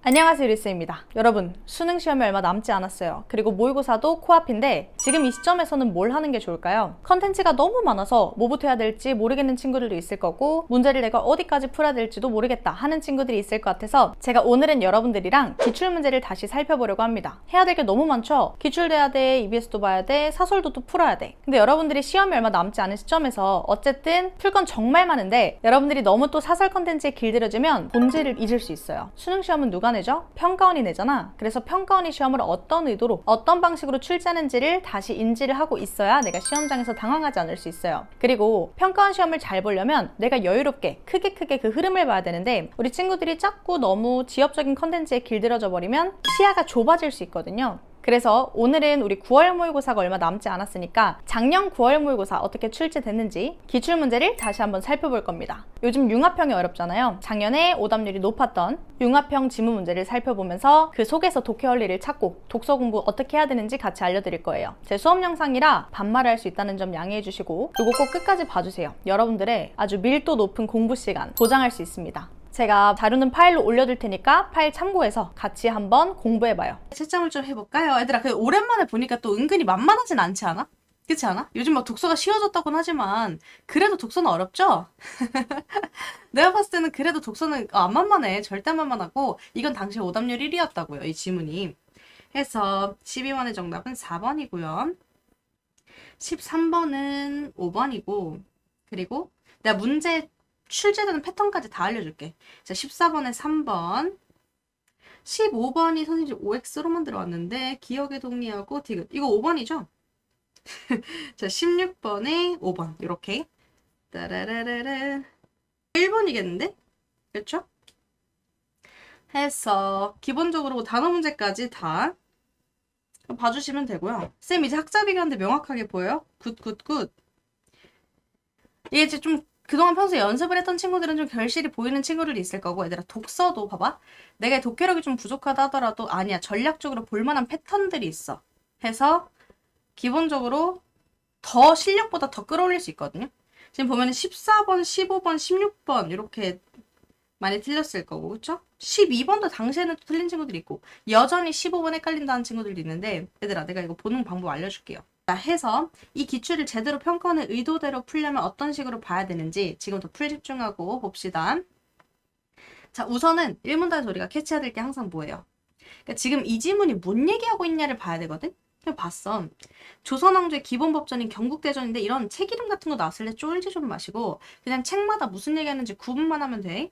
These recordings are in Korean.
안녕하세요, 리스입니다. 여러분, 수능 시험이 얼마 남지 않았어요. 그리고 모의고사도 코앞인데 지금 이 시점에서는 뭘 하는 게 좋을까요? 컨텐츠가 너무 많아서 뭐부터 해야 될지 모르겠는 친구들도 있을 거고 문제를 내가 어디까지 풀어야 될지도 모르겠다 하는 친구들이 있을 것 같아서 제가 오늘은 여러분들이랑 기출문제를 다시 살펴보려고 합니다. 해야 될 게 너무 많죠? 기출도 해야 돼, EBS도 봐야 돼, 사설도 또 풀어야 돼. 근데 여러분들이 시험이 얼마 남지 않은 시점에서 어쨌든 풀 건 정말 많은데 여러분들이 너무 또 사설 컨텐츠에 길들여지면 본질을 잊을 수 있어요. 수능 시험은 누가 내죠? 평가원이 내잖아. 그래서 평가원이 시험을 어떤 의도로 어떤 방식으로 출제하는지를 다시 인지를 하고 있어야 내가 시험장에서 당황하지 않을 수 있어요. 그리고 평가원 시험을 잘 보려면 내가 여유롭게 크게 그 흐름을 봐야 되는데 우리 친구들이 자꾸 너무 지엽적인 컨텐츠에 길들여져 버리면 시야가 좁아질 수 있거든요. 그래서 오늘은 우리 9월 모의고사가 얼마 남지 않았으니까 작년 9월 모의고사 어떻게 출제됐는지 기출문제를 다시 한번 살펴볼 겁니다. 요즘 융합형이 어렵잖아요. 작년에 오답률이 높았던 융합형 지문 문제를 살펴보면서 그 속에서 독해 원리를 찾고 독서 공부 어떻게 해야 되는지 같이 알려드릴 거예요. 제 수업 영상이라 반말을 할 수 있다는 점 양해해 주시고 이거 꼭 끝까지 봐주세요. 여러분들의 아주 밀도 높은 공부 시간 보장할 수 있습니다. 제가 자료는 파일로 올려둘 테니까 파일 참고해서 같이 한번 공부해봐요. 채점을 좀 해볼까요? 얘들아, 오랜만에 보니까 또 은근히 만만하진 않지 않아? 그렇지 않아? 요즘 막 독서가 쉬워졌다고는 하지만 그래도 독서는 어렵죠? 내가 봤을 때는 그래도 독서는 안 만만해. 절대 안 만만하고 이건 당시 오답률 1위였다고요. 이 지문이. 해서 12번의 정답은 4번이고요. 13번은 5번이고 그리고 내가 문제 출제되는 패턴까지 다 알려줄게. 자, 14번에 3번, 15번이 선생님 OX로만 들어왔는데 기억에 동의하고 디귿. 이거 5번이죠? 자, 16번에 5번 이렇게 따라라라라 1번이겠는데? 그렇죠? 해서 기본적으로 단어 문제까지 다 봐주시면 되고요. 쌤 이제 학자 비교하는데 명확하게 보여요? 굿. 이게 이제 좀 그동안 평소에 연습을 했던 친구들은 좀 결실이 보이는 친구들이 있을 거고 얘들아 독서도 봐봐. 내가 독해력이 좀 부족하다 하더라도 아니야. 전략적으로 볼만한 패턴들이 있어. 해서 기본적으로 더 실력보다 더 끌어올릴 수 있거든요. 지금 보면 14번, 15번, 16번 이렇게 많이 틀렸을 거고 그쵸? 12번도 당시에는 또 틀린 친구들이 있고 여전히 15번 헷갈린다는 친구들도 있는데 얘들아 내가 이거 보는 방법 알려줄게요. 자, 해서 이 기출을 제대로 평가원의 의도대로 풀려면 어떤 식으로 봐야 되는지 지금부터 풀 집중하고 봅시다. 자, 우선은 1문단에서 우리가 캐치해야 될 게 항상 뭐예요? 그러니까 지금 이 지문이 뭔 얘기하고 있냐를 봐야 되거든? 그냥 봤어. 조선왕조의 기본법전인 경국대전인데 이런 책 이름 같은 거 나왔을 때 쫄지 좀 마시고 그냥 책마다 무슨 얘기하는지 구분만 하면 돼.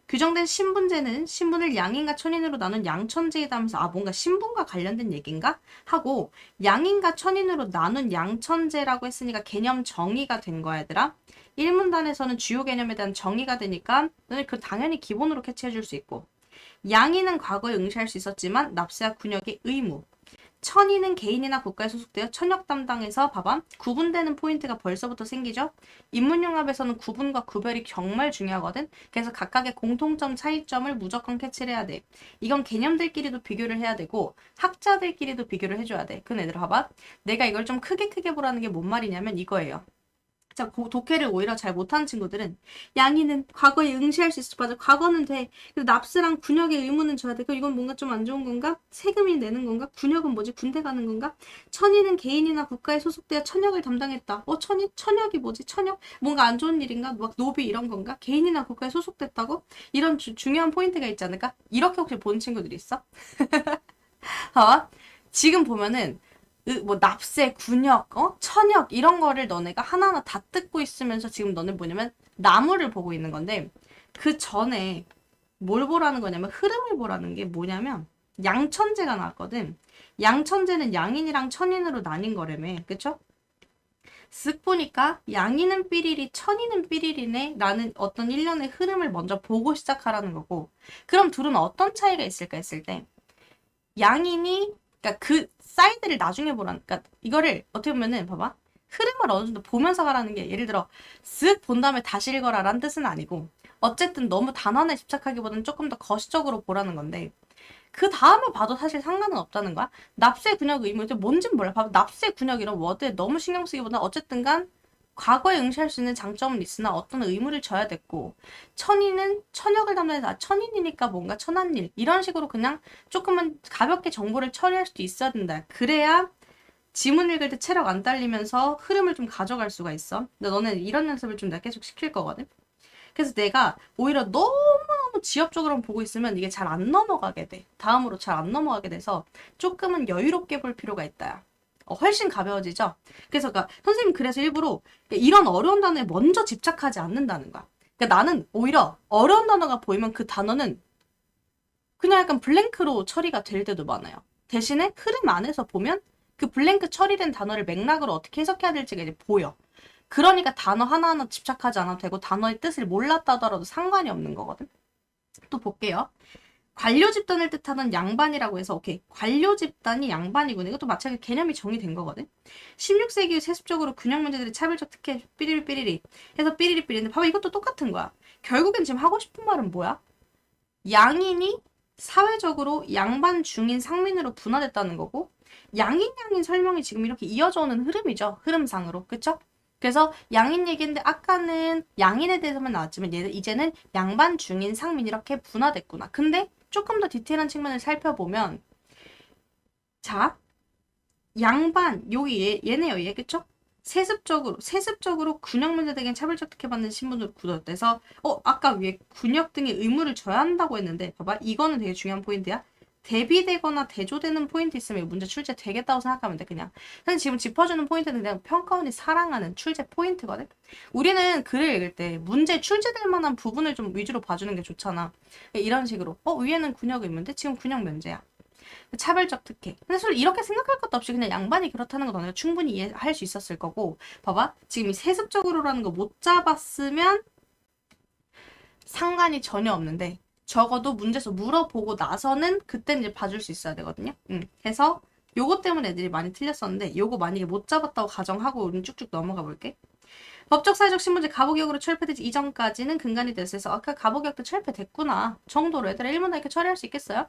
규정된 신분제는 신분을 양인과 천인으로 나눈 양천제이다 하면서 뭔가 신분과 관련된 얘기인가? 하고 양인과 천인으로 나눈 양천제라고 했으니까 개념 정의가 된 거야 얘들아. 1문단에서는 주요 개념에 대한 정의가 되니까 너네 그 당연히 기본으로 캐치해 줄 수 있고 양인은 과거에 응시할 수 있었지만 납세와 군역의 의무 천인은 개인이나 국가에 소속되어 천역 담당에서 봐봐 구분되는 포인트가 벌써부터 생기죠. 인문융합에서는 구분과 구별이 정말 중요하거든. 그래서 각각의 공통점 차이점을 무조건 캐치를 해야 돼. 이건 개념들끼리도 비교를 해야 되고 학자들끼리도 비교를 해줘야 돼. 그 애들 봐봐 내가 이걸 좀 크게 보라는 게 뭔 말이냐면 이거예요. 자, 독해를 오히려 잘 못하는 친구들은 양이는 과거에 응시할 수 있어. 맞아. 과거는 돼. 근데 납세랑 군역의 의무는 줘야 돼. 그럼 이건 뭔가 좀 안 좋은 건가? 세금이 내는 건가? 군역은 뭐지? 군대 가는 건가? 천인은 개인이나 국가에 소속되어 천역을 담당했다. 천역이 뭐지? 천역? 뭔가 안 좋은 일인가? 막 노비 이런 건가? 개인이나 국가에 소속됐다고? 이런 중요한 포인트가 있지 않을까? 이렇게 혹시 본 친구들이 있어? 봐봐. 지금 보면은 뭐 납세, 군역, 천역 이런 거를 너네가 하나하나 다 뜯고 있으면서 지금 너네 뭐냐면 나무를 보고 있는 건데 그 전에 뭘 보라는 거냐면 흐름을 보라는 게 뭐냐면 양천제가 나왔거든. 양천제는 양인이랑 천인으로 나뉜 거라며. 그쵸? 쓱 보니까 양인은 삐리리, 천인은 삐리리네 라는 어떤 일련의 흐름을 먼저 보고 시작하라는 거고 그럼 둘은 어떤 차이가 있을까 했을 때 양인이 그러니까 그 사이드를 나중에 보라는 그러니까 이거를 어떻게 보면은 봐봐 흐름을 어느 정도 보면서 가라는 게 예를 들어 쓱 본 다음에 다시 읽어라 라는 뜻은 아니고 어쨌든 너무 단원에 집착하기보다는 조금 더 거시적으로 보라는 건데 그 다음에 봐도 사실 상관은 없다는 거야. 납세 군역 의무 뭔진 몰라. 봐봐 납세 군역 이런 워드에 너무 신경 쓰기보다 어쨌든 간 과거에 응시할 수 있는 장점은 있으나 어떤 의무를 져야 됐고, 천인은 천역을 담당해서 천인이니까 뭔가 천한 일 이런 식으로 그냥 조금은 가볍게 정보를 처리할 수도 있어야 된다. 그래야 지문 읽을 때 체력 안 딸리면서 흐름을 좀 가져갈 수가 있어. 근데 너네 이런 연습을 좀 내가 계속 시킬 거거든. 그래서 내가 오히려 너무너무 지엽적으로만 보고 있으면 이게 잘 안 넘어가게 돼. 다음으로 잘 안 넘어가게 돼서 조금은 여유롭게 볼 필요가 있다. 훨씬 가벼워지죠? 그래서 선생님 그래서 일부러 이런 어려운 단어에 먼저 집착하지 않는다는 거야. 그러니까 나는 오히려 어려운 단어가 보이면 그 단어는 그냥 약간 블랭크로 처리가 될 때도 많아요. 대신에 흐름 안에서 보면 그 블랭크 처리된 단어를 맥락으로 어떻게 해석해야 될지가 이제 보여. 그러니까 단어 하나하나 집착하지 않아도 되고 단어의 뜻을 몰랐다 하더라도 상관이 없는 거거든. 또 볼게요. 관료 집단을 뜻하는 양반이라고 해서 오케이. 관료 집단이 양반이구나. 이것도 마찬가지로 개념이 정의된 거거든. 16세기 후 세습적으로 균형 문제들의 차별적 특혜 삐리리 해서 삐리리삐리인데 봐봐 이것도 똑같은 거야. 결국엔 지금 하고 싶은 말은 뭐야? 양인이 사회적으로 양반 중인 상민으로 분화됐다는 거고 양인 설명이 지금 이렇게 이어져 오는 흐름이죠. 흐름상으로. 그쵸? 그래서 양인 얘기인데 아까는 양인에 대해서만 나왔지만 이제는 양반 중인 상민 이렇게 분화됐구나. 근데 조금 더 디테일한 측면을 살펴보면 자 양반 여기 얘네요 얘 그쵸? 세습적으로 군역 문제 등의 차별적 특혜받는 신분으로 굳어져서 아까 위에 군역 등의 의무를 져야 한다고 했는데 봐봐 이거는 되게 중요한 포인트야. 대비되거나 대조되는 포인트 있으면 문제 출제 되겠다고 생각하면 돼 그냥. 사실 지금 짚어주는 포인트는 그냥 평가원이 사랑하는 출제 포인트거든. 우리는 글을 읽을 때 문제 출제될 만한 부분을 좀 위주로 봐주는 게 좋잖아. 이런 식으로 위에는 군역 의무인데 지금 군역 면제야. 차별적 특혜. 근데 사실 이렇게 생각할 것도 없이 그냥 양반이 그렇다는 거 너네가 충분히 이해할 수 있었을 거고 봐봐 지금 이 세습적으로라는 거 못 잡았으면 상관이 전혀 없는데 적어도 문제에서 물어보고 나서는 그때 이제 봐줄 수 있어야 되거든요. 그래서 요거 때문에 애들이 많이 틀렸었는데 요거 만약에 못 잡았다고 가정하고 우리는 쭉쭉 넘어가 볼게. 법적 사회적 신분제 가보기역으로 철폐되지 이전까지는 근간이 됐어서 아까 가보기역도 철폐됐구나 정도로 애들아 1문단 이렇게 처리할 수 있겠어요?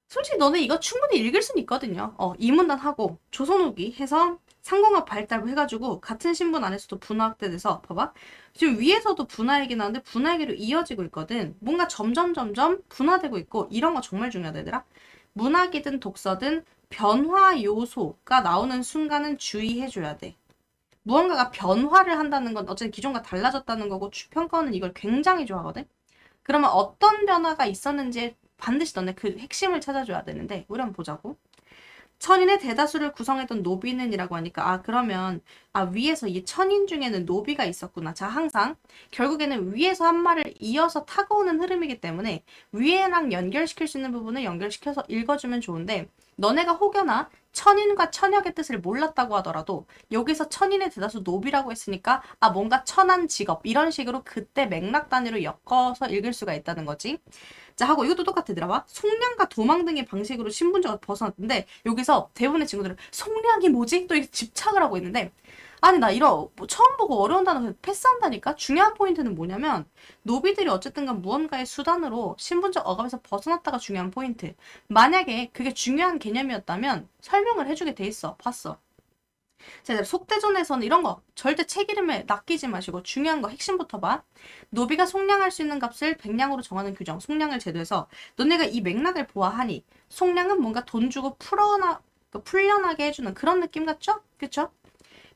솔직히 너네 이거 충분히 읽을 수는 있거든요. 이문단 하고 조선 후기 해서 상공학 발달 해가지고 같은 신분 안에서도 분화 확대돼서 봐봐. 지금 위에서도 분화 얘기 나는데 분화 얘기로 이어지고 있거든. 뭔가 점점 분화되고 있고 이런 거 정말 중요하다 얘들아. 문학이든 독서든 변화 요소가 나오는 순간은 주의해줘야 돼. 무언가가 변화를 한다는 건 어쨌든 기존과 달라졌다는 거고 평가원은 이걸 굉장히 좋아하거든. 그러면 어떤 변화가 있었는지 반드시 너네 그 핵심을 찾아줘야 되는데 우리 한번 보자고. 천인의 대다수를 구성했던 노비는이라고 하니까 그러면 위에서 이 천인 중에는 노비가 있었구나. 자 항상 결국에는 위에서 한 말을 이어서 타고 오는 흐름이기 때문에 위에랑 연결시킬 수 있는 부분을 연결시켜서 읽어주면 좋은데 너네가 혹여나 천인과 천역의 뜻을 몰랐다고 하더라도 여기서 천인의 대다수 노비라고 했으니까 뭔가 천한 직업 이런 식으로 그때 맥락 단위로 엮어서 읽을 수가 있다는 거지. 자 하고 이것도 똑같아. 봐. 속량과 도망 등의 방식으로 신분제가 벗어났는데 여기서 대부분의 친구들은 속량이 뭐지? 또 이렇게 집착을 하고 있는데 아니 나 처음 보고 어려운 단어 패스한다니까? 중요한 포인트는 뭐냐면 노비들이 어쨌든간 무언가의 수단으로 신분적 억압에서 벗어났다가 중요한 포인트. 만약에 그게 중요한 개념이었다면 설명을 해주게 돼 있어. 봤어. 자, 속대전에서는 이런 거 절대 책 이름에 낚이지 마시고 중요한 거 핵심부터 봐. 노비가 속량할 수 있는 값을 백량으로 정하는 규정, 속량을 제도해서 너네가 이 맥락을 보아하니 속량은 뭔가 돈 주고 풀려나게 해주는 그런 느낌 같죠? 그쵸?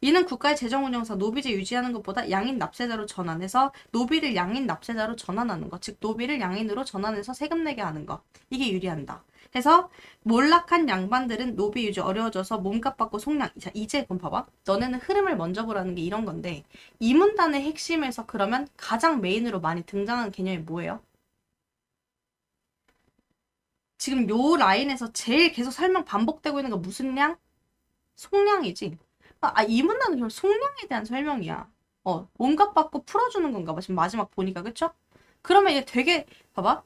이는 국가의 재정 운영상 노비제 유지하는 것보다 양인 납세자로 전환해서 노비를 양인 납세자로 전환하는 것, 즉 노비를 양인으로 전환해서 세금 내게 하는 것, 이게 유리한다. 해서 몰락한 양반들은 노비 유지 어려워져서 몸값 받고 속량. 자 이제 그럼 봐봐. 너네는 흐름을 먼저 보라는 게 이런 건데 이 문단의 핵심에서 그러면 가장 메인으로 많이 등장하는 개념이 뭐예요? 지금 요 라인에서 제일 계속 설명 반복되고 있는 거 무슨 량? 속량이지. 이 문단은 그럼 속량에 대한 설명이야. 몸값 받고 풀어주는 건가 봐. 지금 마지막 보니까 그쵸? 그러면 이게 되게 봐봐.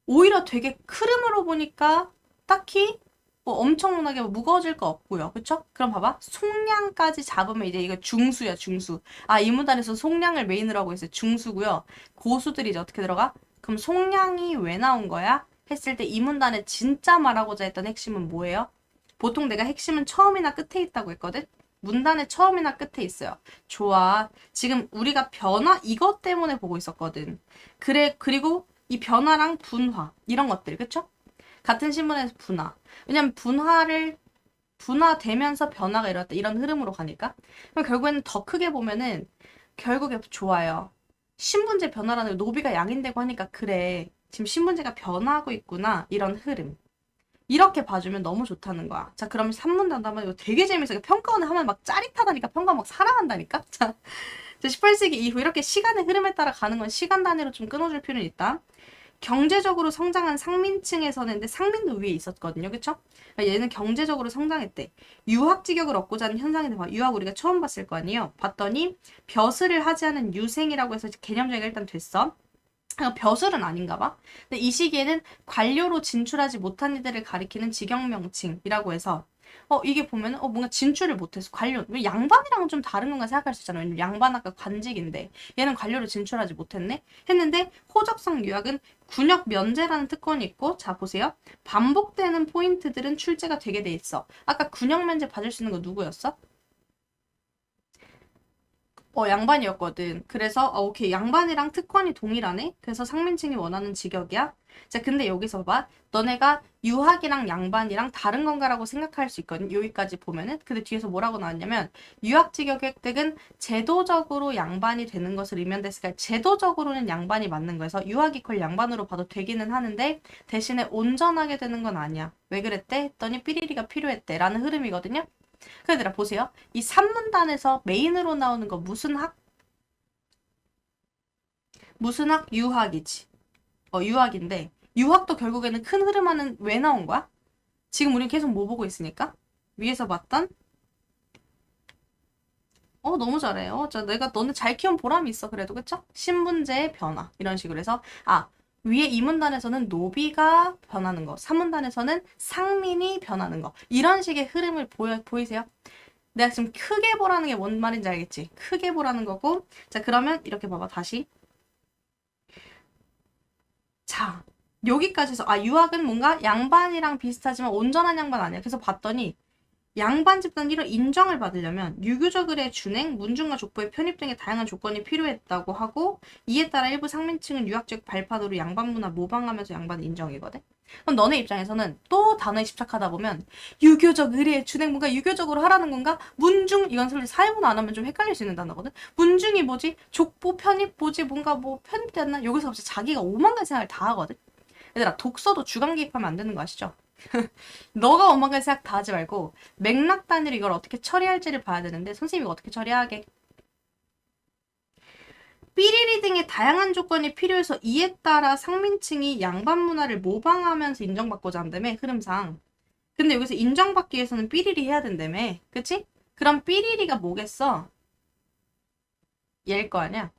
오히려 되게 흐름으로 보니까 딱히 엄청나게 무거워질 거 없고요. 그쵸? 그럼 봐봐. 속량까지 잡으면 이제 이거 중수야, 중수. 이 문단에서 속량을 메인으로 하고 있어요. 중수고요. 고수들이 이제 어떻게 들어가? 그럼 속량이 왜 나온 거야? 했을 때 이 문단에 진짜 말하고자 했던 핵심은 뭐예요? 보통 내가 핵심은 처음이나 끝에 있다고 했거든? 문단의 처음이나 끝에 있어요. 좋아. 지금 우리가 변화 이것 때문에 보고 있었거든. 그래, 그리고 이 변화랑 분화 이런 것들, 그쵸? 같은 신문에서 분화. 왜냐면 분화되면서 변화가 일어났다. 이런 흐름으로 가니까. 그럼 결국에는 더 크게 보면은 결국에 좋아요. 신분제 변화라는 게 노비가 양인되고 하니까 그래. 지금 신분제가 변화하고 있구나. 이런 흐름. 이렇게 봐주면 너무 좋다는 거야. 자, 그럼 3문단 하면 이거 되게 재밌어요. 평가원을 하면 막 짜릿하다니까. 평가 막 사랑한다니까. 자, 18세기 이후 이렇게 시간의 흐름에 따라 가는 건 시간 단위로 좀 끊어줄 필요는 있다. 경제적으로 성장한 상민층에서는 근데 상민도 위에 있었거든요. 그쵸? 그러니까 얘는 경제적으로 성장했대. 유학 직역을 얻고자 하는 현상인데 유학 우리가 처음 봤을 거 아니에요. 봤더니 벼슬을 하지 않은 유생이라고 해서 개념 정의가 일단 됐어. 벼슬은 아닌가 봐. 근데 이 시기에는 관료로 진출하지 못한 이들을 가리키는 직역명칭이라고 해서 이게 보면 뭔가 진출을 못해서 관료 왜 양반이랑은 좀 다른 건가 생각할 수 있잖아. 왜냐면 양반 아까 관직인데 얘는 관료로 진출하지 못했네 했는데 호적성 유학은 군역 면제라는 특권이 있고 자 보세요. 반복되는 포인트들은 출제가 되게 돼 있어. 아까 군역 면제 받을 수 있는 거 누구였어? 양반이었거든. 그래서, 오케이. 양반이랑 특권이 동일하네? 그래서 상민층이 원하는 직역이야? 자, 근데 여기서 봐. 너네가 유학이랑 양반이랑 다른 건가라고 생각할 수 있거든. 여기까지 보면은. 근데 뒤에서 뭐라고 나왔냐면, 유학 직역 획득은 제도적으로 양반이 되는 것을 의미한댔으니까 제도적으로는 양반이 맞는 거여서 유학 이퀄 양반으로 봐도 되기는 하는데, 대신에 온전하게 되는 건 아니야. 왜 그랬대? 했더니 삐리리가 필요했대. 라는 흐름이거든요. 그 얘들아 보세요. 이 3문단에서 메인으로 나오는 거 무슨 학? 무슨 학? 유학이지. 유학인데 유학도 결국에는 큰 흐름하는 왜 나온 거야? 지금 우린 계속 뭐 보고 있으니까? 위에서 봤던 너무 잘해. 자, 내가 너네 잘 키운 보람이 있어. 그래도 그쵸? 신분제의 변화 이런 식으로 해서 위에 2문단에서는 노비가 변하는 거 3문단에서는 상민이 변하는 거 이런 식의 흐름을 보이세요? 내가 지금 크게 보라는 게 뭔 말인지 알겠지? 크게 보라는 거고. 자, 그러면 이렇게 봐봐, 다시. 자, 여기까지 해서, 유학은 뭔가 양반이랑 비슷하지만 온전한 양반 아니야. 그래서 봤더니, 양반 집단 이런 인정을 받으려면 유교적 의례 준행, 문중과 족보의 편입 등의 다양한 조건이 필요했다고 하고 이에 따라 일부 상민층은 유학적 발판으로 양반 문화 모방하면서 양반 인정이거든. 그럼 너네 입장에서는 또 단어에 집착하다 보면 유교적 의례 준행 뭔가 유교적으로 하라는 건가? 문중 이건 솔직히 사회문화 안 하면 좀 헷갈릴 수 있는 단어거든. 문중이 뭐지? 족보 편입 뭐지? 뭔가 뭐 편입됐나? 여기서 갑자기 자기가 오만 가지 생각을 다 하거든. 얘들아 독서도 주관 개입하면 안 되는 거 아시죠? 너가 오만 가지 생각 다 하지 말고 맥락 단위로 이걸 어떻게 처리할지를 봐야 되는데 선생님이 어떻게 처리하게? 삐리리 등의 다양한 조건이 필요해서 이에 따라 상민층이 양반 문화를 모방하면서 인정받고자 한다며 흐름상. 근데 여기서 인정받기 위해서는 삐리리 해야 된다며. 그치? 그럼 삐리리가 뭐겠어? 얘일 거 아니야?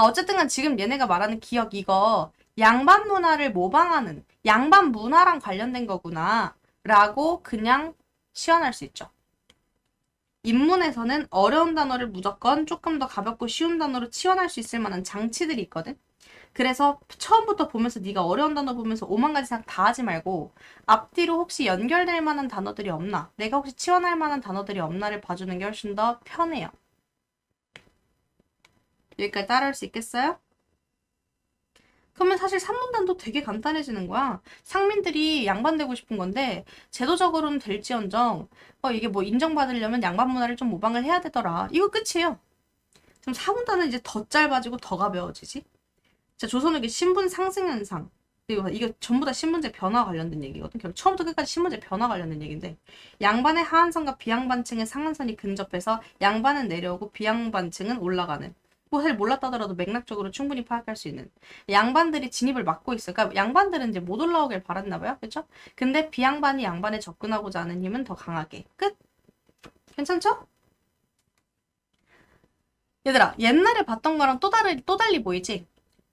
어쨌든 간 지금 얘네가 말하는 기억 이거 양반 문화를 모방하는 양반 문화랑 관련된 거구나 라고 그냥 치환할 수 있죠. 인문에서는 어려운 단어를 무조건 조금 더 가볍고 쉬운 단어로 치환할 수 있을 만한 장치들이 있거든. 그래서 처음부터 보면서 네가 어려운 단어 보면서 오만 가지 생각 다 하지 말고 앞뒤로 혹시 연결될 만한 단어들이 없나 내가 혹시 치환할 만한 단어들이 없나를 봐주는 게 훨씬 더 편해요. 여기까지 따라할 수 있겠어요? 그러면 사실 3문단도 되게 간단해지는 거야. 상민들이 양반되고 싶은 건데 제도적으로는 될지언정 이게 뭐 인정받으려면 양반 문화를 좀 모방을 해야 되더라. 이거 끝이에요. 그럼 4문단은 이제 더 짧아지고 더 가벼워지지. 자, 조선후기 신분 상승 현상. 이거 전부 다 신분제 변화 관련된 얘기거든. 결국 처음부터 끝까지 신분제 변화 관련된 얘기인데 양반의 하한선과 비양반층의 상한선이 근접해서 양반은 내려오고 비양반층은 올라가는. 뭐 사실 몰랐다 하더라도 맥락적으로 충분히 파악할 수 있는 양반들이 진입을 막고 있어. 그러니까 양반들은 이제 못 올라오길 바랐나 봐요. 그렇죠? 근데 비양반이 양반에 접근하고자 하는 힘은 더 강하게. 끝? 괜찮죠? 얘들아, 옛날에 봤던 거랑 또 달리 보이지?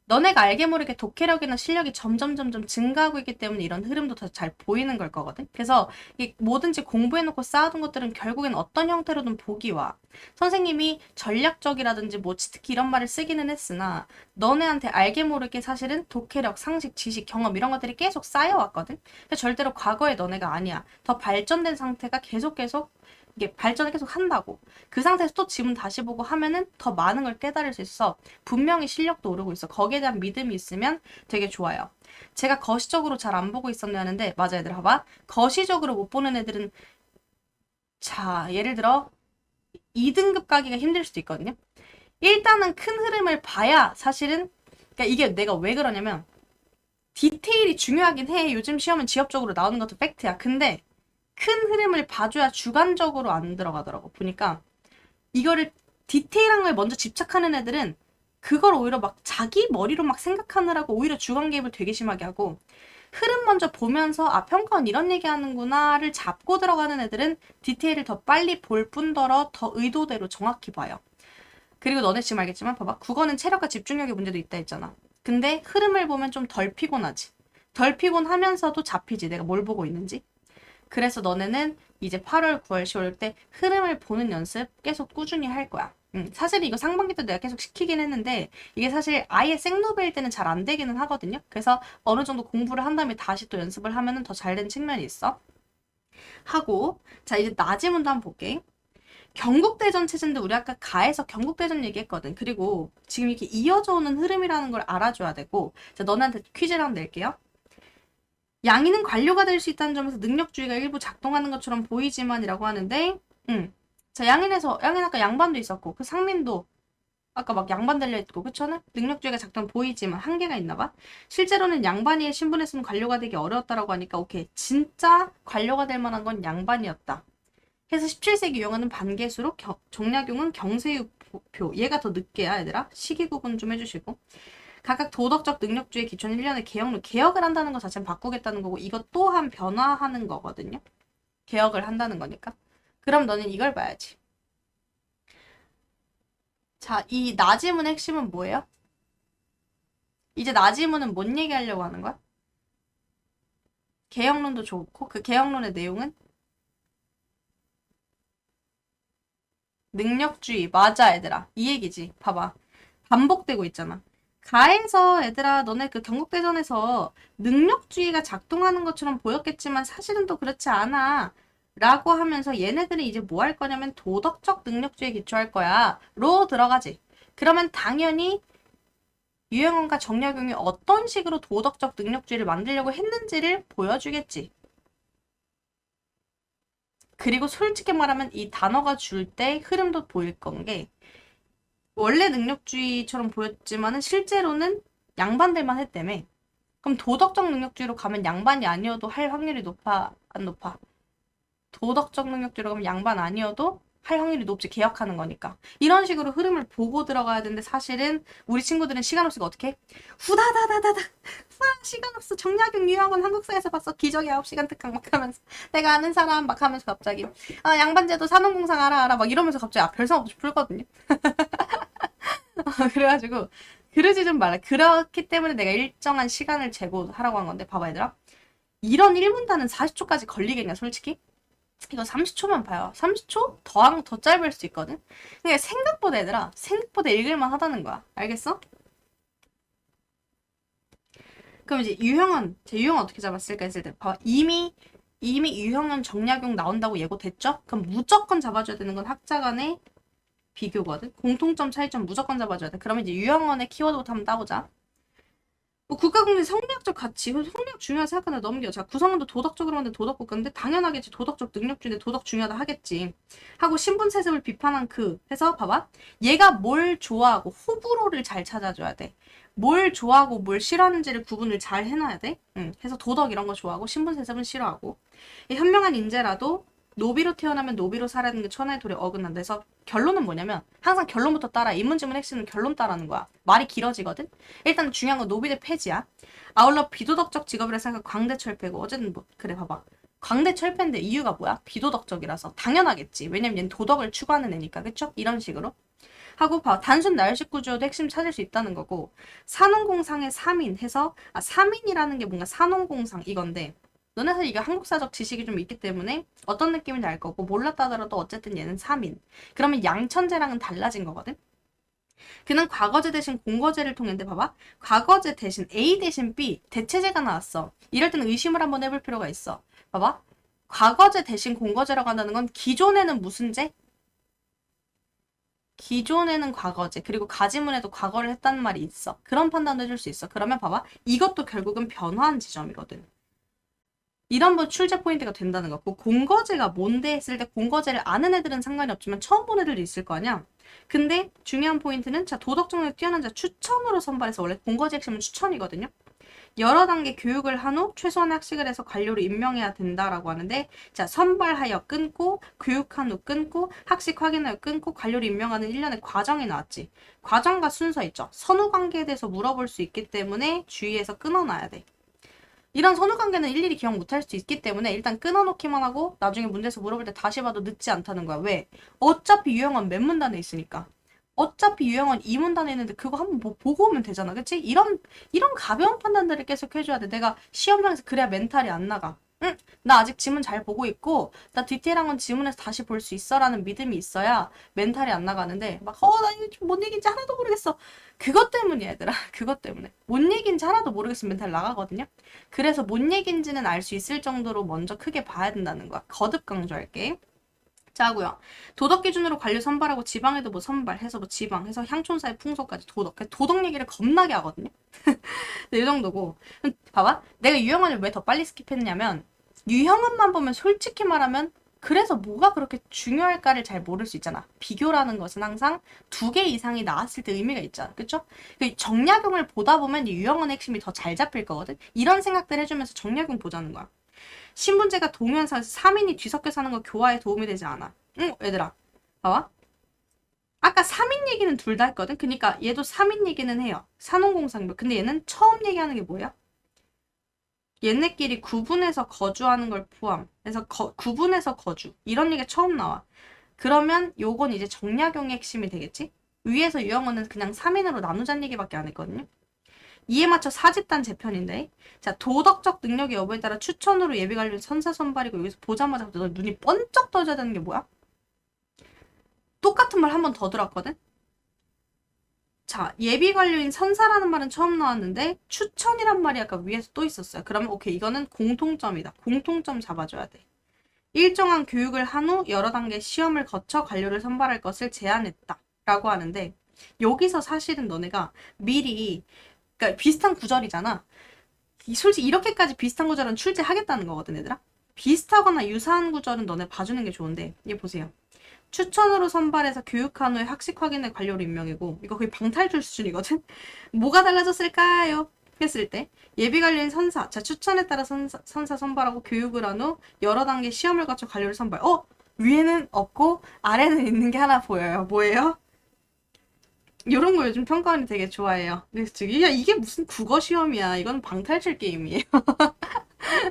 너네가 알게 모르게 독해력이나 실력이 점점 증가하고 있기 때문에 이런 흐름도 더 잘 보이는 걸 거거든. 그래서 뭐든지 공부해놓고 쌓아둔 것들은 결국엔 어떤 형태로든 복이 와. 선생님이 전략적이라든지 뭐 특히 이런 말을 쓰기는 했으나 너네한테 알게 모르게 사실은 독해력, 상식, 지식, 경험 이런 것들이 계속 쌓여왔거든. 절대로 과거의 너네가 아니야. 더 발전된 상태가 계속 이게 발전을 계속 한다고. 그 상태에서 또 지문 다시 보고 하면은 더 많은 걸 깨달을 수 있어. 분명히 실력도 오르고 있어. 거기에 대한 믿음이 있으면 되게 좋아요. 제가 거시적으로 잘 안 보고 있었냐는데, 맞아, 얘들아, 봐봐. 거시적으로 못 보는 애들은, 자, 예를 들어 2등급 가기가 힘들 수도 있거든요. 일단은 큰 흐름을 봐야 사실은, 그러니까 이게 내가 왜 그러냐면, 디테일이 중요하긴 해. 요즘 시험은 지엽적으로 나오는 것도 팩트야. 근데 큰 흐름을 봐줘야 주관적으로 안 들어가더라고. 보니까 이거를 디테일한 걸 먼저 집착하는 애들은 그걸 오히려 막 자기 머리로 막 생각하느라고 오히려 주관 개입을 되게 심하게 하고, 흐름 먼저 보면서 아 평가원 이런 얘기하는구나를 잡고 들어가는 애들은 디테일을 더 빨리 볼 뿐더러 더 의도대로 정확히 봐요. 그리고 너네 지금 알겠지만 봐봐. 국어는 체력과 집중력의 문제도 있다 했잖아. 근데 흐름을 보면 좀 덜 피곤하지. 덜 피곤하면서도 잡히지. 내가 뭘 보고 있는지. 그래서 너네는 이제 8월, 9월, 10월 때 흐름을 보는 연습 계속 꾸준히 할 거야. 사실 이거 상반기 때 내가 계속 시키긴 했는데 이게 사실 아예 생노베일 때는 잘 안 되기는 하거든요. 그래서 어느 정도 공부를 한 다음에 다시 또 연습을 하면은 더 잘 된 측면이 있어. 하고 자 이제 나지문도 한번 볼게. 경국대전 체제인데 우리 아까 가에서 경국대전 얘기했거든. 그리고 지금 이렇게 이어져 오는 흐름이라는 걸 알아줘야 되고 자 너네한테 퀴즈를 한번 낼게요. 양이는 관료가 될 수 있다는 점에서 능력주의가 일부 작동하는 것처럼 보이지만이라고 하는데 자 양인 아까 양반도 있었고 그 상민도 아까 막 양반 달려있고 그쵸? 능력주의가 작동 보이지만 한계가 있나봐. 실제로는 양반이의 신분에서는 관료가 되기 어려웠다라고 하니까 오케이 진짜 관료가 될 만한 건 양반이었다. 해서 17세기 유형은 반개수로 정약용은 경세유표 얘가 더 늦게야 얘들아. 시기 구분 좀 해주시고 각각 도덕적 능력주의 기초는 1년에 개혁을 한다는 것 자체는 바꾸겠다는 거고 이것 또한 변화하는 거거든요. 개혁을 한다는 거니까. 그럼 너는 이걸 봐야지. 자, 이 나지문의 핵심은 뭐예요? 이제 나지문은 뭔 얘기하려고 하는 거야? 개혁론도 좋고 그 개혁론의 내용은 능력주의. 맞아 얘들아. 이 얘기지. 봐봐. 반복되고 있잖아. 가에서 얘들아 너네 그 경국대전에서 능력주의가 작동하는 것처럼 보였겠지만 사실은 또 그렇지 않아. 라고 하면서 얘네들이 이제 뭐 할 거냐면 도덕적 능력주의에 기초할 거야. 로 들어가지. 그러면 당연히 유행원과 정약용이 어떤 식으로 도덕적 능력주의를 만들려고 했는지를 보여주겠지. 그리고 솔직히 말하면 이 단어가 줄 때 흐름도 보일 건 게 원래 능력주의처럼 보였지만은 실제로는 양반들만 했다며. 그럼 도덕적 능력주의로 가면 양반이 아니어도 할 확률이 높아? 안 높아? 도덕적 능력주의로 가면 양반 아니어도 할 확률이 높지. 개혁하는 거니까. 이런 식으로 흐름을 보고 들어가야 되는데 사실은 우리 친구들은 시간 없으니까 어떻게 해? 후다다다다다 시간 없어. 정약용 유학원 한국사에서 봤어. 기적의 9시간 특강 막 하면서 내가 아는 사람 막 하면서 갑자기 양반제도 산업공상 알아 막 이러면서 갑자기 별상 없이 풀거든요. 그래가지고 그러지 좀 말라. 그렇기 때문에 내가 일정한 시간을 재고 하라고 한 건데 봐봐 얘들아. 이런 1문단은 40초까지 걸리겠냐 솔직히? 이거 30초만 봐요. 30초? 더 짧을 수 있거든? 그러니까 생각보다 얘들아 생각보다 읽을만 하다는 거야. 알겠어? 그럼 이제 제 유형은 어떻게 잡았을까 했을 때 봐봐. 이미 유형은 정약용 나온다고 예고됐죠? 그럼 무조건 잡아줘야 되는 건 학자 간의 비교거든. 공통점 차이점 무조건 잡아줘야 돼. 그러면 이제 유형원의 키워드부터 한번 따보자. 뭐 국가공리 성리학적 가치, 성리학 중요하다 생각하는데 넘겨. 자, 구성원도 도덕적으로 만든 도덕국가인데 당연하겠지. 도덕적 능력주의인데 도덕 중요하다 하겠지. 하고 신분 세습을 비판한 해서 봐봐. 얘가 뭘 좋아하고 호불호를 잘 찾아줘야 돼. 뭘 좋아하고 뭘 싫어하는지를 구분을 잘 해놔야 돼. 해서 도덕 이런 거 좋아하고 신분 세습은 싫어하고. 현명한 인재라도 노비로 태어나면 노비로 살아야 게 천하의 도리에 어긋난다. 그래서 결론은 뭐냐면 항상 결론부터 따라. 인문지문 핵심은 결론 따라는 거야. 말이 길어지거든. 일단 중요한 건 노비대 폐지야. 아울러 비도덕적 직업이라 생각 광대철폐고. 어쨌든 뭐 그래 봐봐. 광대철폐인데 이유가 뭐야? 비도덕적이라서. 당연하겠지. 왜냐면 얘는 도덕을 추구하는 애니까. 그쵸? 이런 식으로. 하고 봐. 단순 나열식 구조도 핵심 찾을 수 있다는 거고. 산업공상의 3인 해서 3인이라는 게 뭔가 산업공상 이건데 너네 사실 이게 한국사적 지식이 좀 있기 때문에 어떤 느낌인지 알 거고 몰랐다 하더라도 어쨌든 얘는 3인. 그러면 양천제랑은 달라진 거거든. 그는 과거제 대신 공거제를 통했는데 봐봐. 과거제 대신 A 대신 B 대체제가 나왔어. 이럴 때는 의심을 한번 해볼 필요가 있어. 봐봐. 과거제 대신 공거제라고 한다는 건 기존에는 무슨 제? 기존에는 과거제, 그리고 가지문에도 과거를 했다는 말이 있어. 그런 판단도 해줄 수 있어. 그러면 봐봐. 이것도 결국은 변화한 지점이거든. 이런 번 출제 포인트가 된다는 거. 그 공거제가 뭔데 했을 때 공거제를 아는 애들은 상관이 없지만 처음 본 애들도 있을 거 아니야. 근데 중요한 포인트는 자 도덕적으로 뛰어난 자 추천으로 선발해서 원래 공거제 핵심은 추천이거든요. 여러 단계 교육을 한 후 최소한의 학식을 해서 관료를 임명해야 된다라고 하는데 자 선발하여 끊고 교육한 후 끊고 학식 확인하여 끊고 관료를 임명하는 일련의 과정이 나왔지. 과정과 순서 있죠. 선후 관계에 대해서 물어볼 수 있기 때문에 주의해서 끊어놔야 돼. 이런 선후 관계는 일일이 기억 못할 수 있기 때문에 일단 끊어놓기만 하고 나중에 문제에서 물어볼 때 다시 봐도 늦지 않다는 거야. 왜? 어차피 유형은 몇 문단에 있으니까. 어차피 유형은 2문단에 있는데 그거 한번 보고 오면 되잖아. 그치? 이런 가벼운 판단들을 계속 해줘야 돼. 내가 시험장에서 그래야 멘탈이 안 나가. 응? 나 아직 지문 잘 보고 있고 나 디테일한 건 지문에서 다시 볼 수 있어 라는 믿음이 있어야 멘탈이 안 나가는데 막 나 이거 뭔 얘기인지 하나도 모르겠어. 그것 때문이야 얘들아. 그것 때문에. 뭔 얘기인지 하나도 모르겠으면 멘탈 나가거든요. 그래서 뭔 얘기인지는 알 수 있을 정도로 먼저 크게 봐야 된다는 거야. 거듭 강조할게. 자 하고요. 도덕 기준으로 관료 선발하고 지방에도 뭐 선발해서 뭐 지방 해서 향촌사의 풍속까지 도덕 얘기를 겁나게 하거든요. 이 정도고. 봐봐. 내가 유형언을 왜 더 빨리 스킵했냐면 유형언만 보면 솔직히 말하면 그래서 뭐가 그렇게 중요할까를 잘 모를 수 있잖아. 비교라는 것은 항상 2개 이상이 나왔을 때 의미가 있잖아. 그쵸? 정약용을 보다 보면 유형언의 핵심이 더 잘 잡힐 거거든. 이런 생각들 해주면서 정약용 보자는 거야. 신분제가 동일한사에서 3인이 뒤섞여 사는 거 교화에 도움이 되지 않아. 응, 얘들아. 봐봐. 아까 3인 얘기는 둘 다 했거든? 그니까 얘도 3인 얘기는 해요. 산업공상별. 근데 얘는 처음 얘기하는 게 뭐야? 얘네끼리 구분해서 거주하는 걸 포함. 그래서 구분해서 거주. 이런 얘기가 처음 나와. 그러면 요건 이제 정약용의 핵심이 되겠지? 위에서 유형어는 그냥 3인으로 나누자는 얘기밖에 안 했거든요. 이에 맞춰 사집단 재편인데 자 도덕적 능력의 여부에 따라 추천으로 예비 관련 선사 선발이고 여기서 보자마자 너 눈이 번쩍 떠져야 되는 게 뭐야? 똑같은 말 한 번 더 들었거든? 자 예비 관료인 선사라는 말은 처음 나왔는데 추천이란 말이 아까 위에서 또 있었어요. 그러면 오케이 이거는 공통점이다. 공통점 잡아줘야 돼. 일정한 교육을 한 후 여러 단계 시험을 거쳐 관료를 선발할 것을 제안했다 라고 하는데 여기서 사실은 너네가 미리 그러니까 비슷한 구절이잖아. 솔직히 이렇게까지 비슷한 구절은 출제하겠다는 거거든 얘들아. 비슷하거나 유사한 구절은 너네 봐주는 게 좋은데 얘 보세요. 추천으로 선발해서 교육한 후에 학식 확인의 관료로 임명이고 이거 거의 방탈출 수준이거든. 뭐가 달라졌을까요? 했을 때 예비 관료인 선사 자 추천에 따라 선사 선발하고 교육을 한 후 여러 단계 시험을 거쳐 관료를 선발. 위에는 없고 아래는 있는 게 하나 보여요. 뭐예요? 이런 거 요즘 평가원이 되게 좋아해요. 그래서 야 이게 무슨 국어 시험이야. 이건 방탈출 게임이에요.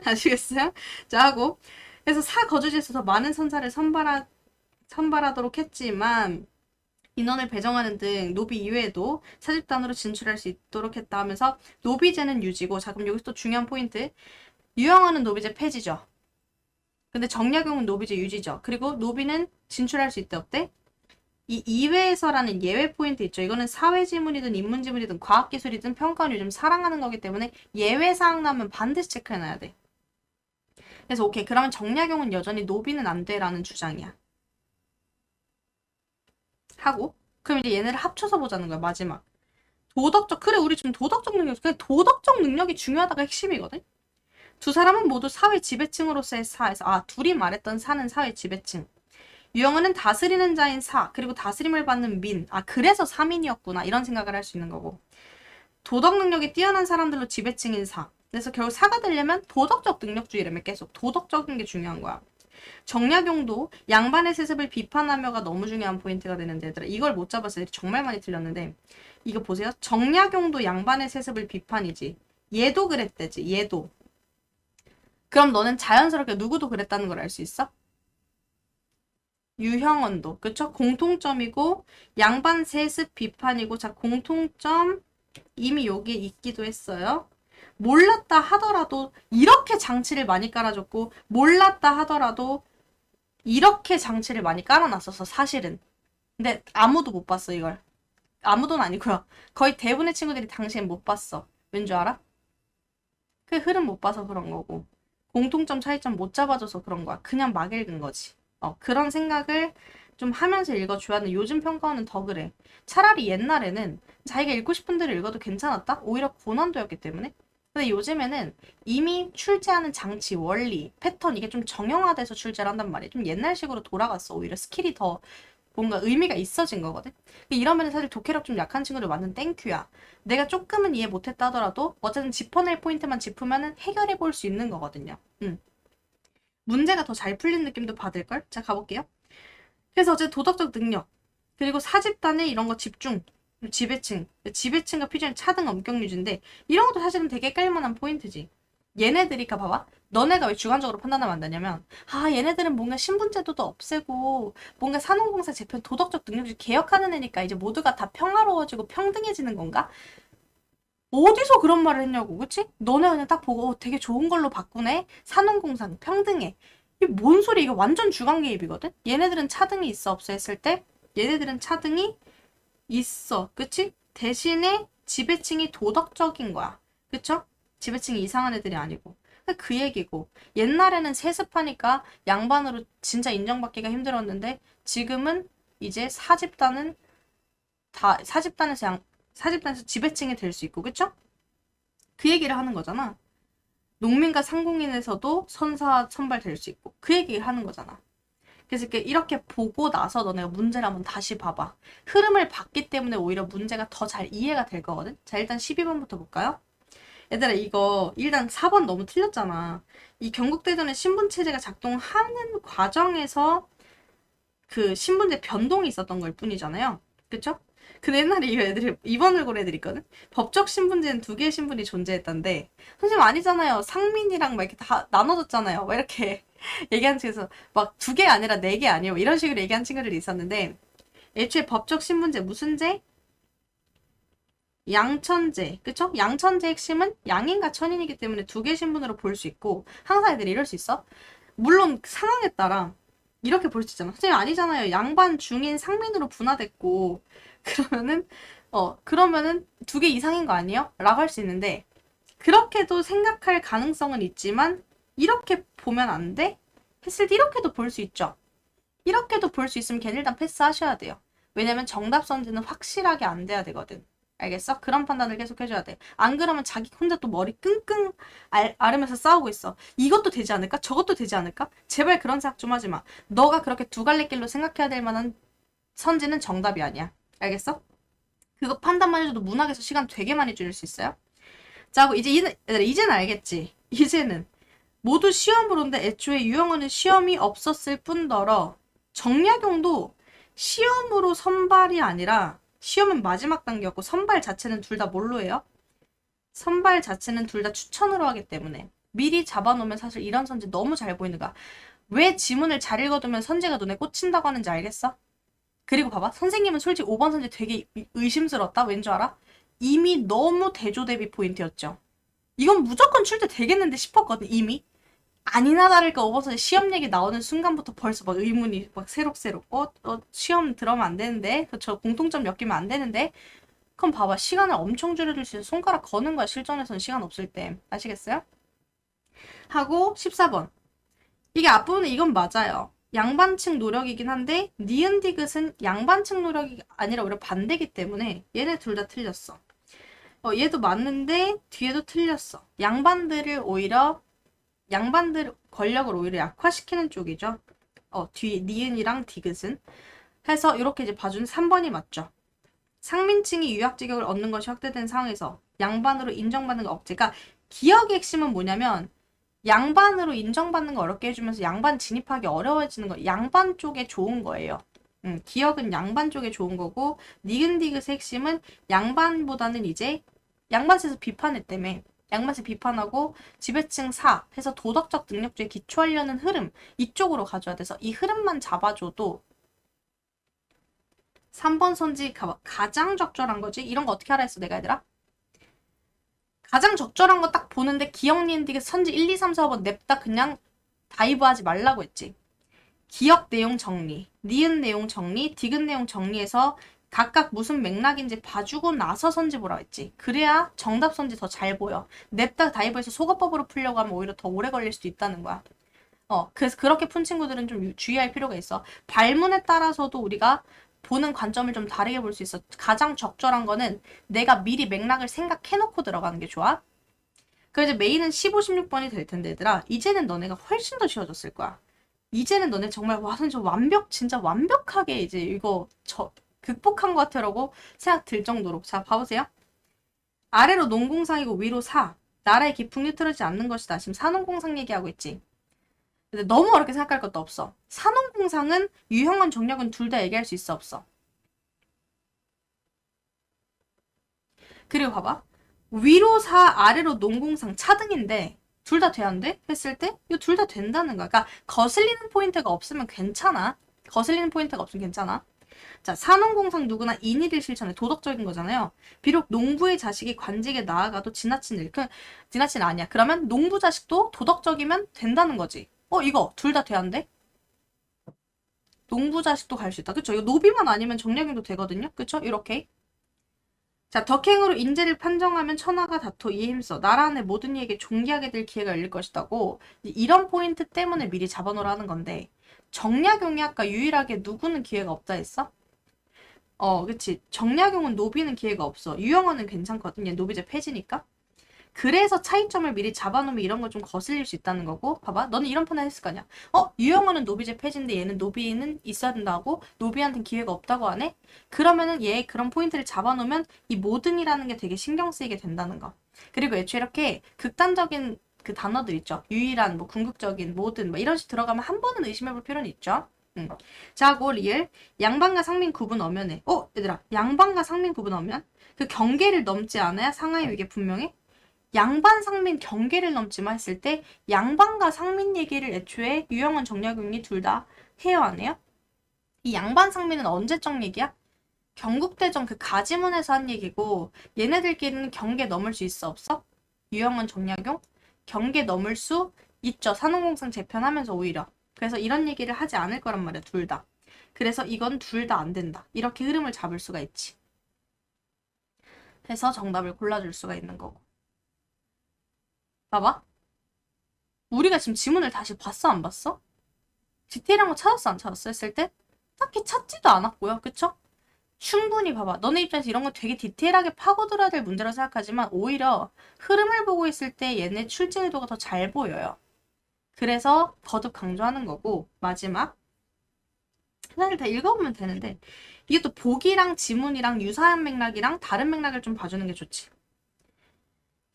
아시겠어요? 자 하고 그래서 거주지에서 더 많은 선사를 선발하도록 했지만 인원을 배정하는 등 노비 이외에도 사집단으로 진출할 수 있도록 했다 하면서 노비제는 유지고 자 그럼 여기서 또 중요한 포인트 유형어는 노비제 폐지죠. 근데 정약용은 노비제 유지죠. 그리고 노비는 진출할 수 있대 없대? 이 이외에서라는 예외 포인트 있죠. 이거는 사회지문이든 인문지문이든 과학기술이든 평가원 요즘 사랑하는 거기 때문에 예외사항 나면 반드시 체크해놔야 돼. 그래서 오케이 그러면 정약용은 여전히 노비는 안 돼라는 주장이야. 하고 그럼 이제 얘네를 합쳐서 보자는 거야 마지막. 그래 우리 지금 도덕적 능력 그냥 도덕적 능력이 중요하다가 핵심이거든. 두 사람은 모두 사회 지배층으로서의 사에서 둘이 말했던 사는 사회 지배층. 유형은 다스리는 자인 사 그리고 다스림을 받는 민. 그래서 3인이었구나 이런 생각을 할 수 있는 거고. 도덕 능력이 뛰어난 사람들로 지배층인 사. 그래서 결국 사가 되려면 도덕적 능력주의라며 계속 도덕적인 게 중요한 거야. 정약용도 양반의 세습을 비판하며가 너무 중요한 포인트가 되는데 얘들아 이걸 못 잡았어. 애들이 정말 많이 틀렸는데 이거 보세요. 정약용도 양반의 세습을 비판이지. 얘도 그랬대지. 얘도. 그럼 너는 자연스럽게 누구도 그랬다는 걸 알 수 있어? 유형언도. 그쵸? 공통점이고 양반 세습 비판이고 자 공통점 이미 여기에 있기도 했어요. 몰랐다 하더라도 이렇게 장치를 많이 깔아줬고 몰랐다 하더라도 이렇게 장치를 많이 깔아놨었어 사실은. 근데 아무도 못 봤어 이걸. 아무도는 아니고요. 거의 대부분의 친구들이 당시엔 못 봤어. 왠 줄 알아? 그 흐름 못 봐서 그런 거고. 공통점 차이점 못 잡아줘서 그런 거야. 그냥 막 읽은 거지. 그런 생각을 좀 하면서 읽어줘야 하는 요즘 평가원은 더 그래. 차라리 옛날에는 자기가 읽고 싶은 대로 읽어도 괜찮았다? 오히려 고난도였기 때문에. 근데 요즘에는 이미 출제하는 장치, 원리, 패턴 이게 좀 정형화돼서 출제를 한단 말이야. 좀 옛날식으로 돌아갔어. 오히려 스킬이 더 뭔가 의미가 있어진 거거든. 이러면 사실 독해력 좀 약한 친구들 완전 땡큐야. 내가 조금은 이해 못했다 하더라도 어쨌든 짚어낼 포인트만 짚으면 해결해 볼 수 있는 거거든요. 문제가 더 잘 풀린 느낌도 받을걸? 자, 가볼게요. 그래서 어제 도덕적 능력, 그리고 사집단의 이런 거 집중, 지배층과 표준의 차등 엄격 유지인데 이런 것도 사실은 되게 헷갈릴만한 포인트지. 얘네들이 봐봐. 너네가 왜 주관적으로 판단하면 안 되냐면 얘네들은 뭔가 신분제도도 없애고 뭔가 산업공사 재편 도덕적 능력을 개혁하는 애니까 이제 모두가 다 평화로워지고 평등해지는 건가? 어디서 그런 말을 했냐고, 그치? 너네 그냥 딱 보고 되게 좋은 걸로 바꾸네? 산업공상 평등해. 이게 뭔 소리? 이거 완전 주관 개입이거든? 얘네들은 차등이 있어 없어 했을 때 얘네들은 차등이 있어, 그치? 대신에 지배층이 도덕적인 거야, 그쵸? 지배층이 이상한 애들이 아니고 그 얘기고. 옛날에는 세습하니까 양반으로 진짜 인정받기가 힘들었는데 지금은 이제 사집단은 다 사집단에서 지배층이 될 수 있고, 그쵸? 그 얘기를 하는 거잖아. 농민과 상공인에서도 선사 선발될 수 있고 그 얘기를 하는 거잖아. 그래서 이렇게 보고 나서 너네가 문제를 한번 다시 봐봐. 흐름을 봤기 때문에 오히려 문제가 더 잘 이해가 될 거거든. 자, 일단 12번부터 볼까요? 얘들아, 이거 일단 4번 너무 틀렸잖아. 이 경국대전의 신분체제가 작동하는 과정에서 그 신분제 변동이 있었던 걸 뿐이잖아요. 그쵸? 근데 옛날에 이 애들이 2번을 고른 애들 있거든? 법적 신분제는 두 개의 신분이 존재했던데 선생님 아니잖아요. 상민이랑 막 이렇게 다 나눠졌잖아요. 막 이렇게 얘기한 친구에서 막 두 개 아니라 네 개 아니에요. 이런 식으로 얘기한 친구들이 있었는데 애초에 법적 신분제 무슨 제? 양천제. 그쵸? 양천제 핵심은 양인과 천인이기 때문에 두 개 신분으로 볼 수 있고 항상 애들이 이럴 수 있어. 물론 상황에 따라 이렇게 볼 수 있잖아. 선생님 아니잖아요. 양반, 중인, 상민으로 분화됐고 그러면은 두 개 이상인 거 아니에요? 라고 할 수 있는데 그렇게도 생각할 가능성은 있지만 이렇게 보면 안 돼? 했을 때 이렇게도 볼 수 있죠. 이렇게도 볼 수 있으면 걔는 일단 패스하셔야 돼요. 왜냐면 정답 선지는 확실하게 안 돼야 되거든. 알겠어? 그런 판단을 계속 해줘야 돼. 안 그러면 자기 혼자 또 머리 끙끙 앓으면서 싸우고 있어. 이것도 되지 않을까? 저것도 되지 않을까? 제발 그런 생각 좀 하지 마. 너가 그렇게 두 갈래 길로 생각해야 될 만한 선지는 정답이 아니야. 알겠어? 그거 판단만 해줘도 문학에서 시간 되게 많이 줄일 수 있어요. 자, 하고 이제는 알겠지. 이제는 모두 시험 보는데 애초에 유형어는 시험이 없었을 뿐더러 정약용도 시험으로 선발이 아니라 시험은 마지막 단계였고 선발 자체는 둘 다 뭘로 해요? 선발 자체는 둘 다 추천으로 하기 때문에 미리 잡아놓으면 사실 이런 선지 너무 잘 보이는 거야. 왜 지문을 잘 읽어두면 선지가 눈에 꽂힌다고 하는지 알겠어? 그리고 봐봐. 선생님은 솔직히 5번 선지 되게 의심스럽다. 왠 줄 알아? 이미 너무 대조 대비 포인트였죠. 이건 무조건 출제 되겠는데 싶었거든, 이미. 아니나 다를까 5번 선지 시험 얘기 나오는 순간부터 벌써 막 의문이 막 새록새록. 시험 들어오면 안 되는데? 저 공통점 엮이면 안 되는데? 그럼 봐봐. 시간을 엄청 줄여줄 수 있어. 손가락 거는 거야, 실전에서는 시간 없을 때. 아시겠어요? 하고 14번. 이게 앞부분에 이건 맞아요. 양반층 노력이긴 한데 니은 디귿은 양반층 노력이 아니라 오히려 반대기 때문에 얘네 둘 다 틀렸어. 얘도 맞는데 뒤에도 틀렸어. 양반들 권력을 오히려 약화시키는 쪽이죠. 뒤 니은이랑 디귿은 해서 이렇게 이제 봐준 3번이 맞죠. 상민층이 유학직역을 얻는 것이 확대된 상황에서 양반으로 인정받는 거 억제가 기억의 핵심은 뭐냐면 양반으로 인정받는 거 어렵게 해주면서 양반 진입하기 어려워지는 거 양반 쪽에 좋은 거예요. 기억은 양반 쪽에 좋은 거고 니은디귿의 핵심은 양반보다는 이제 양반에서 비판했다며 양반에서 비판하고 지배층 사 해서 도덕적 능력주에 기초하려는 흐름 이쪽으로 가져야 돼서 이 흐름만 잡아줘도 3번 선지 가장 적절한 거지. 이런 거 어떻게 알아 했어 내가 얘들아? 가장 적절한 거 딱 보는데 기억 니은 디귿 선지 1, 2, 3, 4, 5번 냅다 그냥 다이브하지 말라고 했지. 기억 내용 정리, 니은 내용 정리, 디귿 내용 정리해서 각각 무슨 맥락인지 봐주고 나서 선지 보라 했지. 그래야 정답 선지 더 잘 보여. 냅다 다이브에서 속어법으로 풀려고 하면 오히려 더 오래 걸릴 수도 있다는 거야. 그래서 그렇게 푼 친구들은 좀 주의할 필요가 있어. 발문에 따라서도 우리가 보는 관점을 좀 다르게 볼 수 있어. 가장 적절한 거는 내가 미리 맥락을 생각해놓고 들어가는 게 좋아. 그래서 메인은 15, 16번이 될 텐데 얘들아, 이제는 너네가 훨씬 더 쉬워졌을 거야. 이제는 너네 정말 와, 저 진짜 완벽하게 이제 이거 극복한 것 같아라고 생각 들 정도로. 자, 봐보세요. 아래로 농공상이고 위로 사. 나라의 기풍이 흐트러지지 않는 것이다. 지금 산업공상 얘기하고 있지. 근데 너무 어렵게 생각할 것도 없어. 산업공상은 유형은 정력은 둘 다 얘기할 수 있어 없어? 그리고 봐봐. 위로 사 아래로 농공상 차등인데 둘 다 돼야 안 돼? 했을 때 이거 둘 다 된다는 거야. 그러니까 거슬리는 포인트가 없으면 괜찮아. 거슬리는 포인트가 없으면 괜찮아. 자, 산업공상 누구나 인일일 실천에 도덕적인 거잖아요. 비록 농부의 자식이 관직에 나아가도 지나친 일. 지나친 아니야. 그러면 농부 자식도 도덕적이면 된다는 거지. 이거 둘 다 돼야 안 돼? 농부 자식도 갈 수 있다. 그쵸? 이거 노비만 아니면 정약용도 되거든요. 그쵸? 이렇게. 자, 덕행으로 인재를 판정하면 천하가 다투 이에 힘써 나라 안의 모든 이에게 존귀하게 될 기회가 열릴 것이다고. 이런 포인트 때문에 미리 잡아놓으라 하는 건데 정약용이 아까 유일하게 누구는 기회가 없다 했어? 그치. 정약용은 노비는 기회가 없어. 유영어는 괜찮거든. 얘 노비제 폐지니까. 그래서 차이점을 미리 잡아놓으면 이런 거 좀 거슬릴 수 있다는 거고. 봐봐. 너는 이런 판단 했을 거 아니야. 유영어는 노비제 폐지인데 얘는 노비는 있어야 된다고? 노비한테는 기회가 없다고 하네? 그러면은 얘 그런 포인트를 잡아놓으면 이 모든이라는 게 되게 신경 쓰이게 된다는 거. 그리고 애초에 이렇게 극단적인 그 단어들 있죠. 유일한, 뭐 궁극적인, 모든, 뭐 이런 식 들어가면 한 번은 의심해볼 필요는 있죠. 자고 리을 양반과 상민 구분 엄연해. 얘들아, 양반과 상민 구분 엄연? 그 경계를 넘지 않아야 상하이 위계 분명해? 양반 상민 경계를 넘지만 했을 때 양반과 상민 얘기를 애초에 유형은 정약용이 둘 다 해요 안 해요? 이 양반 상민은 언제적 얘기야? 경국대전 그 가지문에서 한 얘기고 얘네들끼리는 경계 넘을 수 있어 없어? 유형은 정약용? 경계 넘을 수 있죠. 산업공상 재편하면서 오히려. 그래서 이런 얘기를 하지 않을 거란 말이야 둘 다. 그래서 이건 둘 다 안 된다. 이렇게 흐름을 잡을 수가 있지. 해서 정답을 골라줄 수가 있는 거고. 봐봐. 우리가 지금 지문을 다시 봤어 안 봤어? 디테일한 거 찾았어 안 찾았어? 했을 때 딱히 찾지도 않았고요. 그쵸? 충분히 봐봐. 너네 입장에서 이런 거 되게 디테일하게 파고들어야 될 문제라고 생각하지만 오히려 흐름을 보고 있을 때 얘네 출제 의도가 더 잘 보여요. 그래서 거듭 강조하는 거고. 마지막 사실 다 읽어보면 되는데 이게 또 보기랑 지문이랑 유사한 맥락이랑 다른 맥락을 좀 봐주는 게 좋지.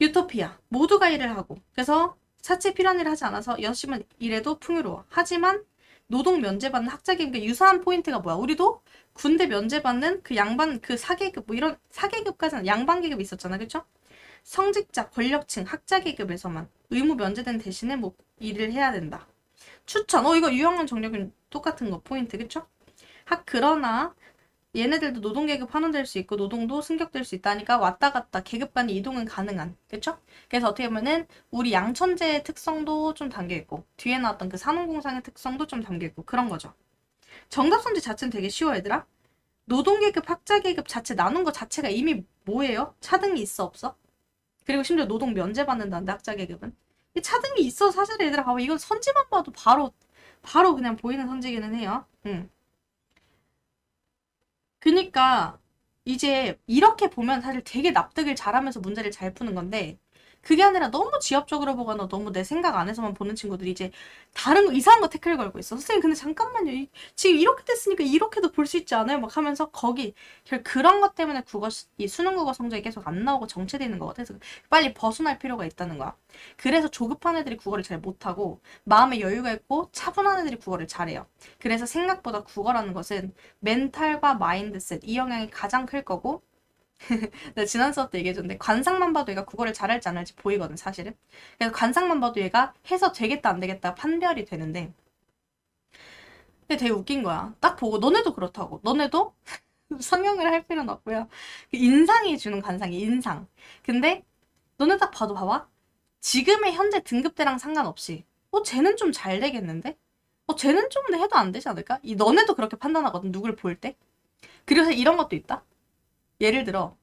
유토피아 모두가 일을 하고 그래서 사채 필요한 일을 하지 않아서 6시만 일해도 풍요로워. 하지만 노동 면제받는 학자계급과 유사한 포인트가 뭐야? 우리도 군대 면제받는 그 양반 그 사계급 뭐 이런 사계급까지는 양반계급이 있었잖아. 그쵸? 성직자, 권력층, 학자계급에서만 의무 면제된 대신에 뭐 일을 해야 된다. 추천. 이거 유형은 정력은 똑같은 거 포인트. 그쵸? 그러나 얘네들도 노동계급 환원될 수 있고 노동도 승격될 수 있다니까 왔다 갔다 계급 간의 이동은 가능한. 그쵸? 그래서 어떻게 보면은 우리 양천제의 특성도 좀 담겨있고 뒤에 나왔던 그 산업공상의 특성도 좀 담겨있고 그런 거죠. 정답 선지 자체는 되게 쉬워 얘들아. 노동계급, 학자계급 자체 나눈 거 자체가 이미 뭐예요? 차등이 있어 없어? 그리고 심지어 노동 면제받는다는데 학자계급은. 이 차등이 있어 사실 얘들아. 봐봐. 이건 선지만 봐도 바로 그냥 보이는 선지기는 해요. 그니까 이제 이렇게 보면 사실 되게 납득을 잘하면서 문제를 잘 푸는 건데 그게 아니라 너무 지엽적으로 보거나 너무 내 생각 안에서만 보는 친구들이 이제 다른 거 이상한 거 태클 걸고 있어. 선생님 근데 잠깐만요. 지금 이렇게 됐으니까 이렇게도 볼 수 있지 않아요? 막 하면서 거기 그런 것 때문에 이 수능 국어 성적이 계속 안 나오고 정체되는 거 같아. 그래서 빨리 벗어날 필요가 있다는 거야. 그래서 조급한 애들이 국어를 잘 못하고 마음에 여유가 있고 차분한 애들이 국어를 잘해요. 그래서 생각보다 국어라는 것은 멘탈과 마인드셋 이 영향이 가장 클 거고 내가 지난 수업 때 얘기해줬는데 관상만 봐도 얘가 국어를 잘할지 안 할지 보이거든 사실은. 그래서 관상만 봐도 얘가 해서 되겠다 안 되겠다 판별이 되는데 근데 되게 웃긴 거야. 딱 보고 너네도 그렇다고. 너네도 성형을 할 필요는 없고요. 그 인상이 주는 관상이 인상. 근데 너네 딱 봐도 봐봐. 지금의 현재 등급대랑 상관없이 쟤는 좀 잘 되겠는데? 쟤는 좀 해도 안 되지 않을까? 너네도 그렇게 판단하거든 누굴 볼 때. 그래서 이런 것도 있다. 예를 들어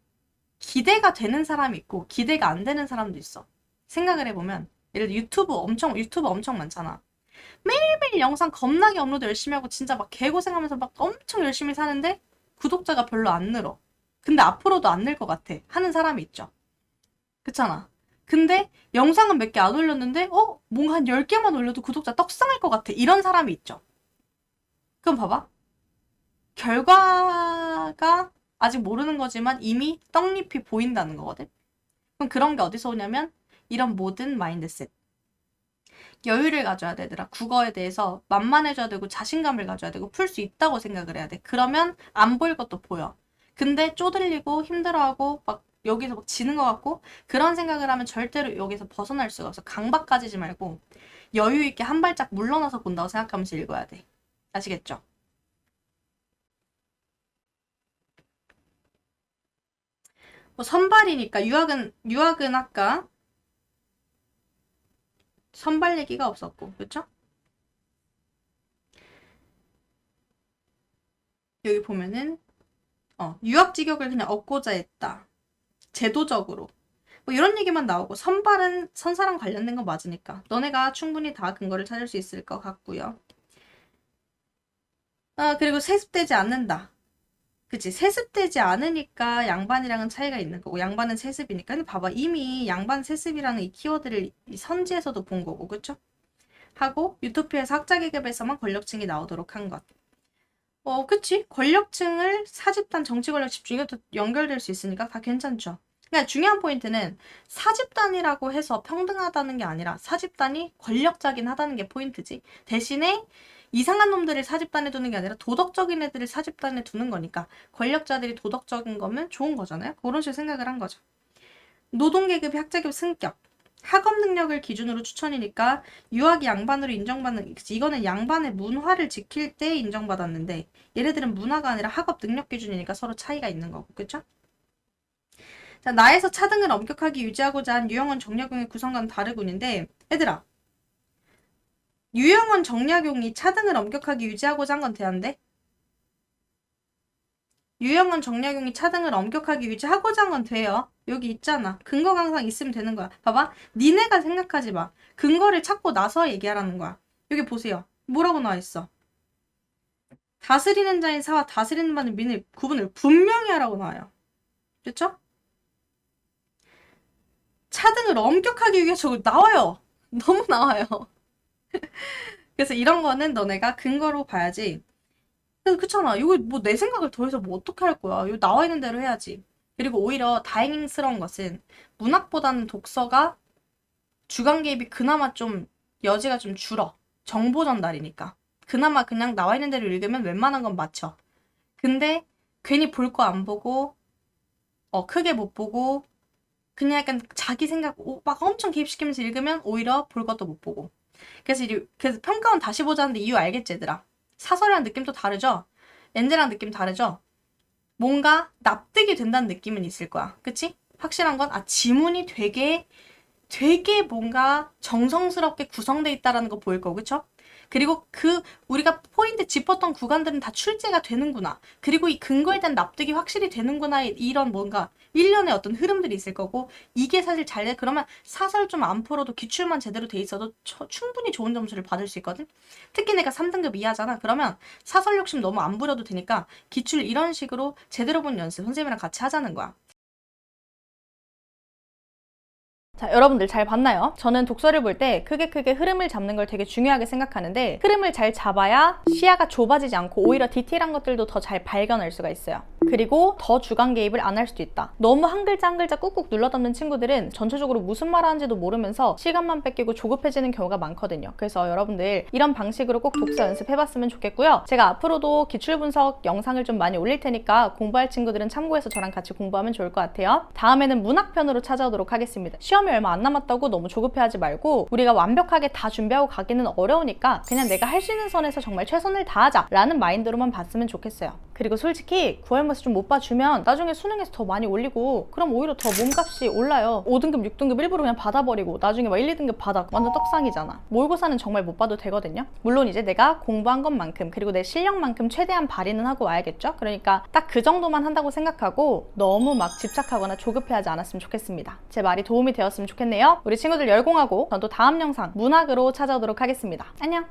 기대가 되는 사람이 있고 기대가 안 되는 사람도 있어. 생각을 해보면 예를 들어 유튜브 엄청 많잖아. 매일매일 영상 겁나게 업로드 열심히 하고 진짜 막 개고생하면서 막 엄청 열심히 사는데 구독자가 별로 안 늘어. 근데 앞으로도 안 늘 것 같아 하는 사람이 있죠. 그렇잖아. 근데 영상은 몇 개 안 올렸는데 뭔가 한 10개만 올려도 구독자 떡상할 것 같아. 이런 사람이 있죠. 그럼 봐봐. 결과가 아직 모르는 거지만 이미 떡잎이 보인다는 거거든. 그럼 그런 게 어디서 오냐면 이런 모든 마인드셋. 여유를 가져야 돼, 얘들아. 국어에 대해서 만만해져야 되고 자신감을 가져야 되고 풀 수 있다고 생각을 해야 돼. 그러면 안 보일 것도 보여. 근데 쪼들리고 힘들어하고 막 여기서 막 지는 것 같고 그런 생각을 하면 절대로 여기서 벗어날 수가 없어. 강박 가지지 말고 여유 있게 한 발짝 물러나서 본다고 생각하면서 읽어야 돼. 아시겠죠? 뭐 선발이니까 유학은 아까 선발 얘기가 없었고, 그쵸? 여기 보면은 유학 직역을 그냥 얻고자 했다. 제도적으로. 뭐 이런 얘기만 나오고 선발은 선사랑 관련된 거 맞으니까 너네가 충분히 다 근거를 찾을 수 있을 것 같고요. 그리고 세습되지 않는다. 그치? 세습되지 않으니까 양반이랑은 차이가 있는 거고 양반은 세습이니까. 근데 봐봐, 이미 양반 세습이라는 이 키워드를 이 선지에서도 본 거고, 그쵸? 하고 유토피아에서 학자계급에서만 권력층이 나오도록 한 것. 그치? 권력층을 사집단, 정치 권력 집중, 이것도 연결될 수 있으니까 다 괜찮죠. 그러니까 중요한 포인트는 사집단이라고 해서 평등하다는 게 아니라 사집단이 권력자긴 하다는 게 포인트지. 대신에 이상한 놈들을 사집단에 두는 게 아니라 도덕적인 애들을 사집단에 두는 거니까 권력자들이 도덕적인 거면 좋은 거잖아요. 그런 식으로 생각을 한 거죠. 노동계급이 학자계급 승격. 학업 능력을 기준으로 추천이니까 유학이 양반으로 인정받는, 이거는 양반의 문화를 지킬 때 인정받았는데 얘네들은 문화가 아니라 학업 능력 기준이니까 서로 차이가 있는 거고, 그쵸? 자, 나에서 차등을 엄격하게 유지하고자 한 유영원 정약용의 구성과는 다르군인데 얘들아, 유영원 정약용이 차등을 엄격하게 유지하고자 한 건 돼안돼? 유영원 정약용이 차등을 엄격하게 유지하고자 한 건 돼요. 여기 있잖아. 근거가 항상 있으면 되는 거야. 봐봐. 니네가 생각하지 마. 근거를 찾고 나서 얘기하라는 거야. 여기 보세요. 뭐라고 나와 있어? 다스리는 자인 사와 다스리는 바는 민을 구분을 분명히 하라고 나와요. 그쵸? 차등을 엄격하게 위해서 나와요. 너무 나와요. 그래서 이런 거는 너네가 근거로 봐야지. 그렇잖아. 이거 뭐 내 생각을 더해서 뭐 어떻게 할 거야. 이거 나와 있는 대로 해야지. 그리고 오히려 다행스러운 것은 문학보다는 독서가 주관 개입이 그나마 좀 여지가 좀 줄어. 정보 전달이니까. 그나마 그냥 나와 있는 대로 읽으면 웬만한 건 맞춰. 근데 괜히 볼 거 안 보고 크게 못 보고 그냥 약간 자기 생각 막 엄청 개입시키면서 읽으면 오히려 볼 것도 못 보고. 그래서 평가원 다시 보자는데 이유 알겠지, 얘들아? 사설이랑 느낌 또 다르죠? 엔젤랑 느낌 다르죠? 뭔가 납득이 된다는 느낌은 있을 거야. 그치? 확실한 건 지문이 되게 뭔가 정성스럽게 구성돼 있다라는 거 보일 거고, 그쵸? 그리고 우리가 포인트 짚었던 구간들은 다 출제가 되는구나. 그리고 이 근거에 대한 납득이 확실히 되는구나. 이런 뭔가 일련의 어떤 흐름들이 있을 거고, 이게 사실 잘 돼. 그러면 사설 좀 안 풀어도 기출만 제대로 돼 있어도 충분히 좋은 점수를 받을 수 있거든? 특히 내가 3등급 이하잖아. 그러면 사설 욕심 너무 안 부려도 되니까 기출 이런 식으로 제대로 본 연습 선생님이랑 같이 하자는 거야. 자, 여러분들 잘 봤나요? 저는 독서를 볼 때 크게 흐름을 잡는 걸 되게 중요하게 생각하는데 흐름을 잘 잡아야 시야가 좁아지지 않고 오히려 디테일한 것들도 더 잘 발견할 수가 있어요. 그리고 더 주관 개입을 안 할 수도 있다. 너무 한 글자 한 글자 꾹꾹 눌러 담는 친구들은 전체적으로 무슨 말 하는지도 모르면서 시간만 뺏기고 조급해지는 경우가 많거든요. 그래서 여러분들 이런 방식으로 꼭 독서 연습해봤으면 좋겠고요. 제가 앞으로도 기출 분석 영상을 좀 많이 올릴 테니까 공부할 친구들은 참고해서 저랑 같이 공부하면 좋을 것 같아요. 다음에는 문학편으로 찾아오도록 하겠습니다. 시험이 얼마 안 남았다고 너무 조급해하지 말고 우리가 완벽하게 다 준비하고 가기는 어려우니까 그냥 내가 할 수 있는 선에서 정말 최선을 다하자 라는 마인드로만 봤으면 좋겠어요. 그리고 솔직히 9월모에서 좀 못 봐주면 나중에 수능에서 더 많이 올리고 그럼 오히려 더 몸값이 올라요. 5등급, 6등급 일부러 그냥 받아버리고 나중에 막 1, 2등급 받아. 완전 떡상이잖아. 모의고사는 정말 못 봐도 되거든요. 물론 이제 내가 공부한 것만큼 그리고 내 실력만큼 최대한 발휘는 하고 와야겠죠. 그러니까 딱 그 정도만 한다고 생각하고 너무 막 집착하거나 조급해하지 않았으면 좋겠습니다. 제 말이 도움이 되었으면 좋겠네요. 우리 친구들 열공하고 전 또 다음 영상 문학으로 찾아오도록 하겠습니다. 안녕!